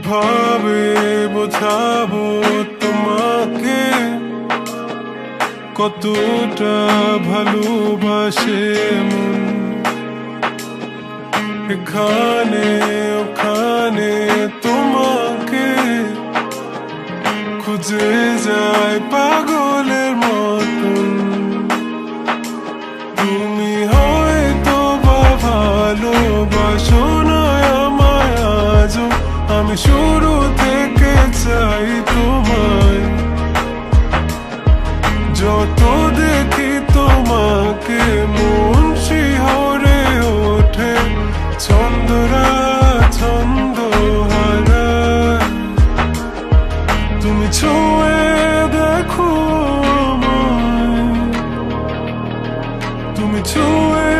কিভাবে বোঝাবো তোমাকে কতটা ভালোবাসে মন। এখানে ওখানে তোমাকে খুঁজে যায় পাগলের মতন। তুমি হয়তো বা ভালোবাসো না আমায় আজও, আমি শুরু থেকে চাই তোমায়। যত দেখি তোমাকে মন শিহরে ওঠে, ছন্দরা ছন্দ হারায়। তুমি ছুঁয়ে দেখো আমায়, তুমি ছুঁয়ে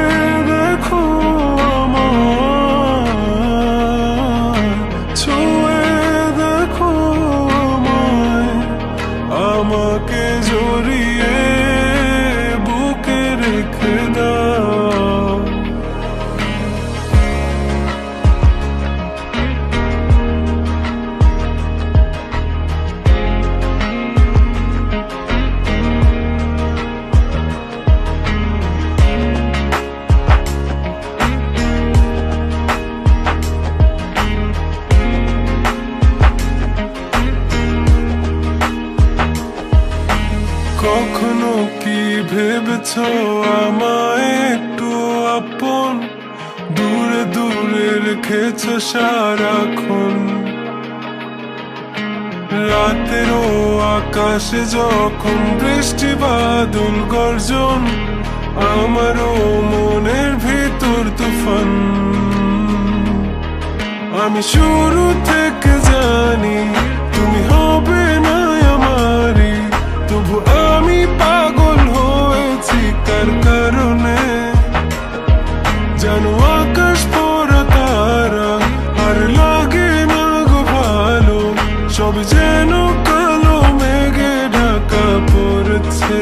দেখো আমায়, ছুঁয়ে দেখো আমায়। আমাকে জড়িয়ে বুকে রেখে দাও। কখনো কি ভেবেছ আমায় একটু আপন, দূরে দূরে রেখেছ সারাক্ষণ। রাতেরও আকাশে যখন বৃষ্টি বাদল গর্জন, আমারও মনের ভিতর তুফান। আমি শুরু থেকে জানি তুমি হবে না আমারই, তবু আমি পাগল হয়েছি কার কারণে। জানো আকাশ পড়া তারা আর লাগে না গো ভালো, সব যেন কালো মেঘে ঢাকা পড়ছে।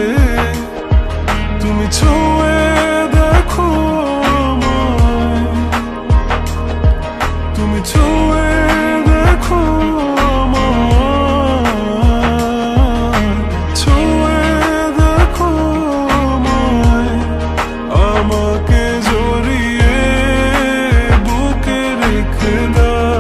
তুমি ছুঁয়ে দেখো আমায়, তুমি ছুঁয়ে দেখো আমায়, ছুঁয়ে দেখো আমায়। আমাকে জড়িয়ে বুকে রেখে দাও।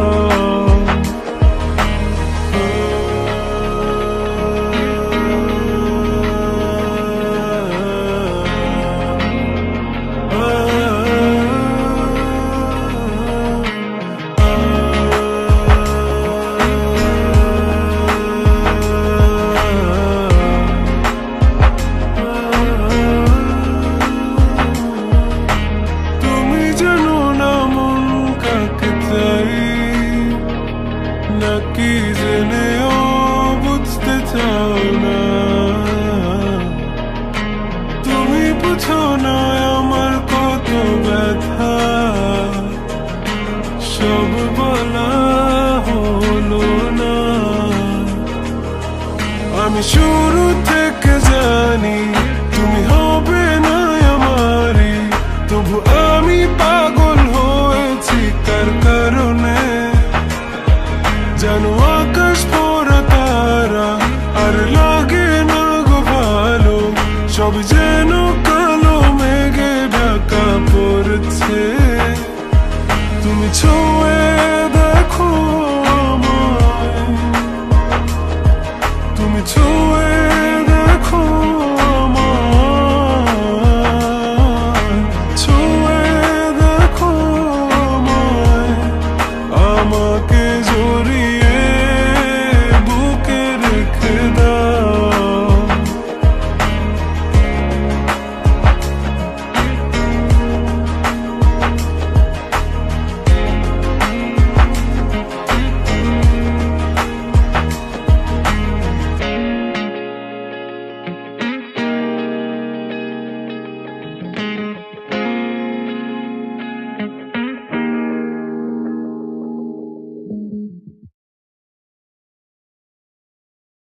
তুমি জানো না মন কাকে চাই, নাকি জেনেও বুঝতে চাও না। তুমি বুঝো না আমার কত ব্যথা, সব বলা হলো না। আমি শুরু থেকে জানি তুমি হবে না আমারই, তবু আমি পাগল হয়েছি কার কারণে। জানো আকাশ পড়া তারা আর লাগে না গো ভালো, সব যেন কালো মেঘে ঢাকা পড়ছে। তুমি ছুঁয়ে দেখো আমায়, তুমি ছুঁয়ে